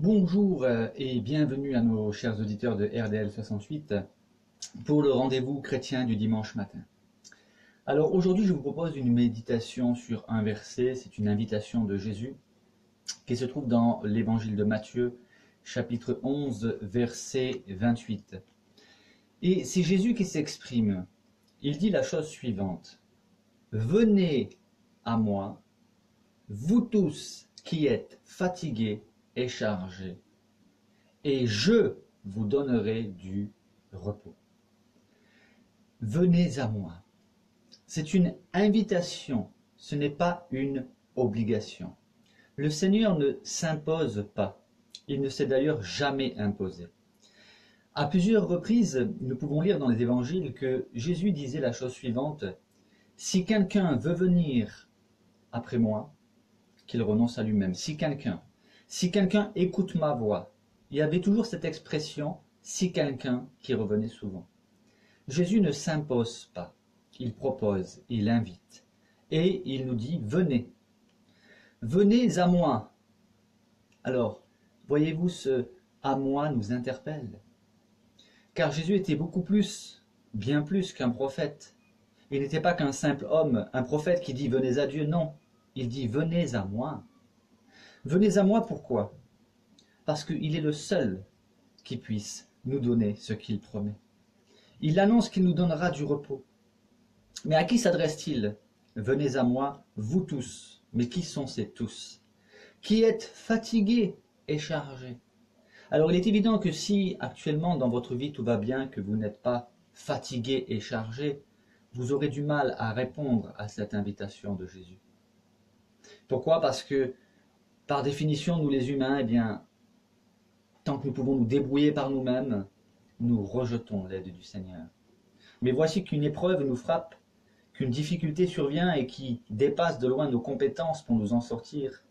Bonjour et bienvenue à nos chers auditeurs de RDL 68 pour le rendez-vous chrétien du dimanche matin. Alors aujourd'hui je vous propose une méditation sur un verset, c'est une invitation de Jésus qui se trouve dans l'évangile de Matthieu chapitre 11 verset 28. Et c'est Jésus qui s'exprime, il dit la chose suivante: Venez à moi, vous tous qui êtes fatigués et chargés, et je vous donnerai du repos. Venez à moi. C'est une invitation, ce n'est pas une obligation. Le Seigneur ne s'impose pas, il ne s'est d'ailleurs jamais imposé. À plusieurs reprises, nous pouvons lire dans les évangiles que Jésus disait la chose suivante: si quelqu'un veut venir après moi, qu'il renonce à lui-même. Si quelqu'un écoute ma voix, il y avait toujours cette expression « si quelqu'un » qui revenait souvent. Jésus ne s'impose pas, il propose, il invite. Et il nous dit « venez, venez à moi ». Alors, voyez-vous, ce « à moi » nous interpelle. Car Jésus était beaucoup plus, bien plus qu'un prophète. Il n'était pas qu'un simple homme, un prophète qui dit « venez à Dieu », non. Il dit « venez à moi ». Venez à moi, pourquoi? Parce qu'il est le seul qui puisse nous donner ce qu'il promet. Il annonce qu'il nous donnera du repos. Mais à qui s'adresse-t-il? Venez à moi, vous tous. Mais qui sont ces tous? Qui êtes fatigués et chargés. Alors il est évident que si actuellement dans votre vie tout va bien, que vous n'êtes pas fatigué et chargé, vous aurez du mal à répondre à cette invitation de Jésus. Pourquoi? Parce que, par définition, nous les humains, eh bien, tant que nous pouvons nous débrouiller par nous-mêmes, nous rejetons l'aide du Seigneur. Mais voici qu'une épreuve nous frappe, qu'une difficulté survient et qui dépasse de loin nos compétences pour nous en sortir.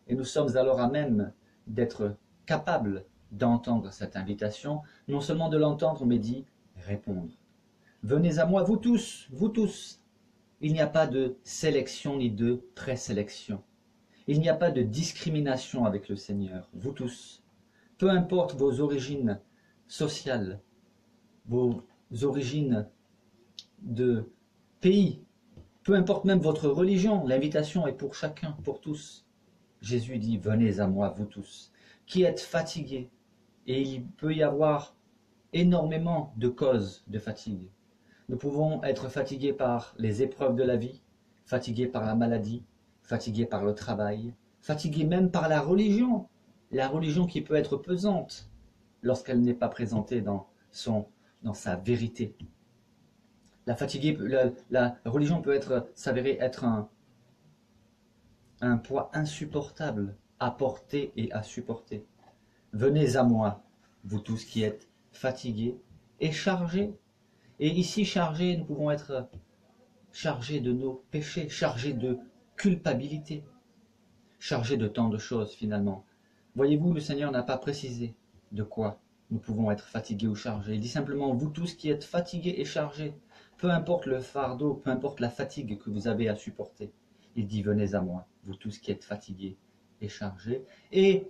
Et nous sommes alors à même d'être capables d'entendre cette invitation, non seulement de l'entendre, mais d'y répondre. Venez à moi, vous tous, vous tous. Il n'y a pas de sélection ni de présélection. Il n'y a pas de discrimination avec le Seigneur, vous tous. Peu importe vos origines sociales, vos origines de pays, peu importe même votre religion, l'invitation est pour chacun, pour tous. Jésus dit, venez à moi, vous tous, qui êtes fatigués. Et il peut y avoir énormément de causes de fatigue. Nous pouvons être fatigués par les épreuves de la vie, fatigués par la maladie, fatigués par le travail, fatigués même par la religion qui peut être pesante lorsqu'elle n'est pas présentée dans sa vérité. La religion peut s'avérer être un poids insupportable à porter et à supporter. Venez à moi, vous tous qui êtes fatigués et chargés. Et ici, chargés, nous pouvons être chargés de nos péchés, chargés de culpabilité, chargés de tant de choses finalement. Voyez-vous, le Seigneur n'a pas précisé de quoi nous pouvons être fatigués ou chargés. Il dit simplement, vous tous qui êtes fatigués et chargés, peu importe le fardeau, peu importe la fatigue que vous avez à supporter. Il dit, venez à moi, vous tous qui êtes fatigués et chargés. Et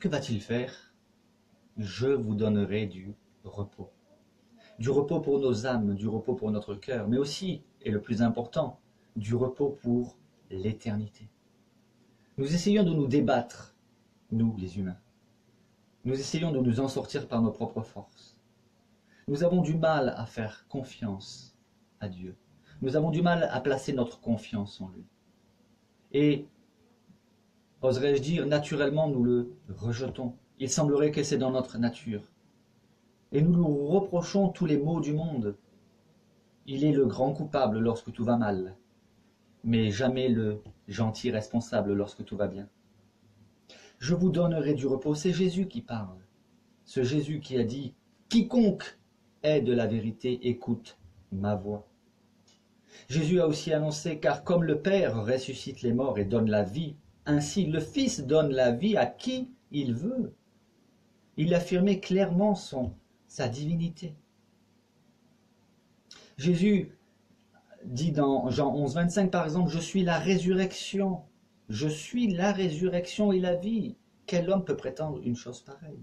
que va-t-il faire? Je vous donnerai du repos. Du repos pour nos âmes, du repos pour notre cœur, mais aussi, et le plus important, du repos pour l'éternité. Nous essayons de nous débattre, nous les humains. Nous essayons de nous en sortir par nos propres forces. Nous avons du mal à faire confiance à Dieu. Nous avons du mal à placer notre confiance en lui. Et, oserais-je dire, naturellement nous le rejetons. Il semblerait que c'est dans notre nature. Et nous nous reprochons tous les maux du monde. Il est le grand coupable lorsque tout va mal, mais jamais le gentil responsable lorsque tout va bien. Je vous donnerai du repos. C'est Jésus qui parle. Ce Jésus qui a dit « Quiconque est de la vérité, écoute ma voix ». Jésus a aussi annoncé « Car comme le Père ressuscite les morts et donne la vie, ainsi le Fils donne la vie à qui il veut ». Il affirmait clairement sa divinité. Jésus dit dans Jean 11, 25 par exemple, « Je suis la résurrection et la vie. Quel homme peut prétendre une chose pareille?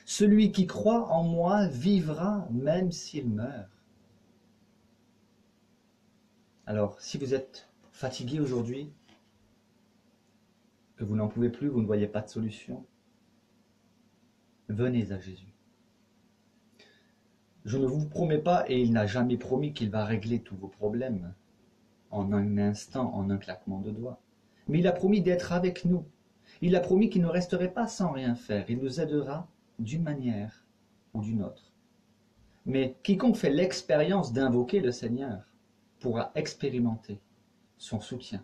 Celui qui croit en moi vivra même s'il meurt. Alors, si vous êtes fatigué aujourd'hui, que vous n'en pouvez plus, vous ne voyez pas de solution, venez à Jésus. Je ne vous promets pas, et il n'a jamais promis qu'il va régler tous vos problèmes en un instant, en un claquement de doigts. Mais il a promis d'être avec nous. Il a promis qu'il ne resterait pas sans rien faire. Il nous aidera d'une manière ou d'une autre. Mais quiconque fait l'expérience d'invoquer le Seigneur pourra expérimenter son soutien,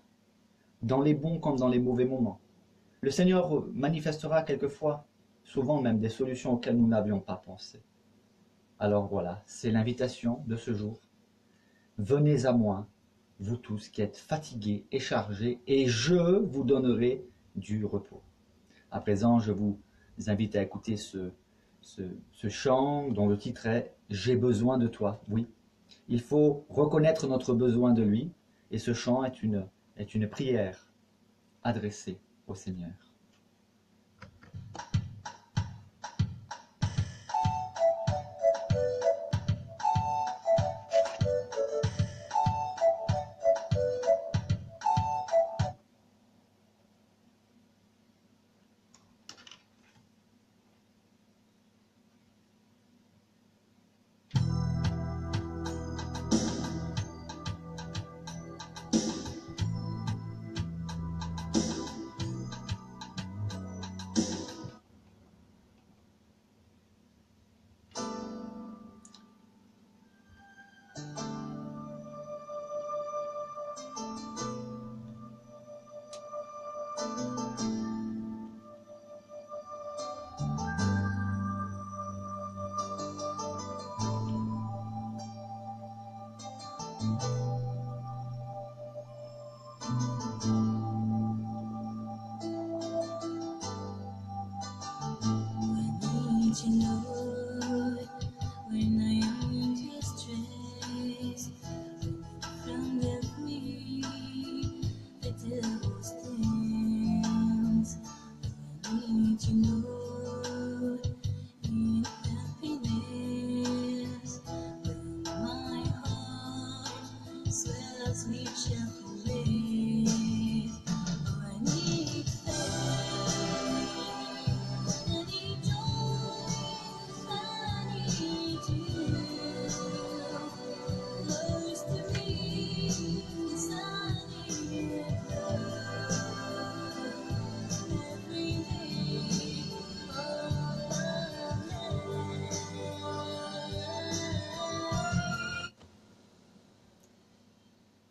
dans les bons comme dans les mauvais moments. Le Seigneur manifestera quelquefois, souvent même, des solutions auxquelles nous n'avions pas pensé. Alors voilà, c'est l'invitation de ce jour. Venez à moi, vous tous qui êtes fatigués et chargés, et je vous donnerai du repos. À présent, je vous invite à écouter ce chant dont le titre est « J'ai besoin de toi ». Oui, il faut reconnaître notre besoin de lui, et ce chant est une prière adressée au Seigneur.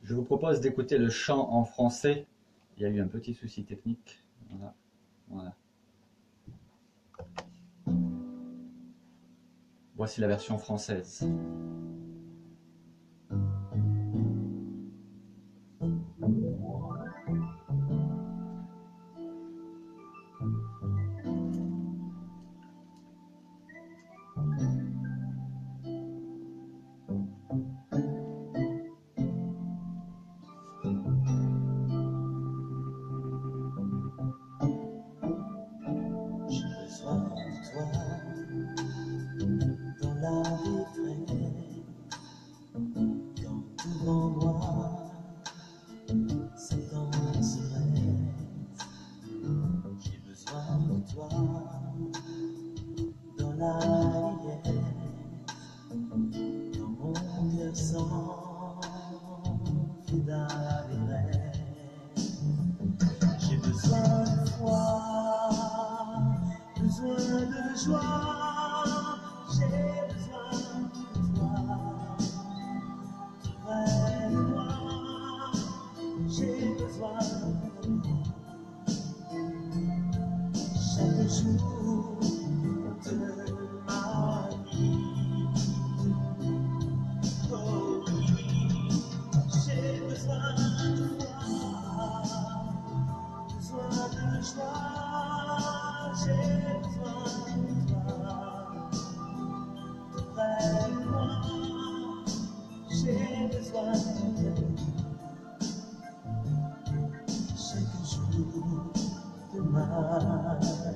Je vous propose d'écouter le chant en français. Il y a eu un petit souci technique. Voilà. Voilà. Voici la version française. J'ai besoin de foi, besoin de joie, j'ai besoin de toi, près de moi, j'ai besoin de toi, chaque jour de ma vie. Oh oui, j'ai besoin de toi, besoin de joie, j'ai besoin de toi, près de moi, j'ai besoin de toi, chaque jour de ma vie.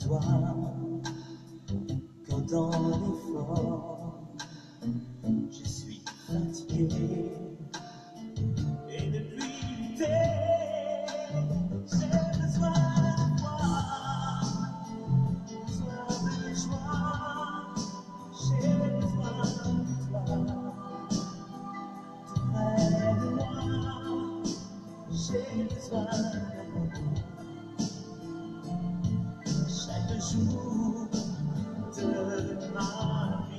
toi quand dans l'effort je suis fatigué. Et depuis t'es, j'ai besoin de toi, besoin de joie, j'ai besoin de toi. Près de moi, j'ai besoin d'amour. Chaque jour de ma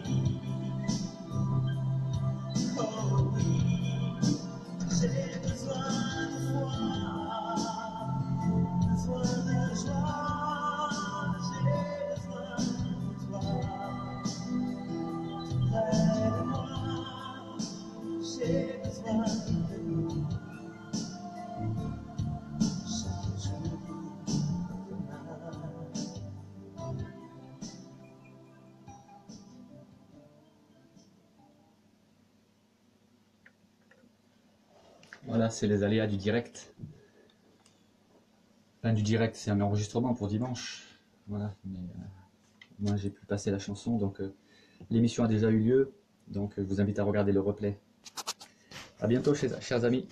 vie, oh oui, j'ai besoin de toi, besoin de joie, j'ai besoin de toi. Près de moi, j'ai besoin de nous. Chaque jour de ma vie. Voilà, c'est les aléas du direct. Enfin, du direct, c'est un enregistrement pour dimanche. Voilà, mais moi j'ai pu passer la chanson, donc l'émission a déjà eu lieu, donc je vous invite à regarder le replay. À bientôt, chers amis.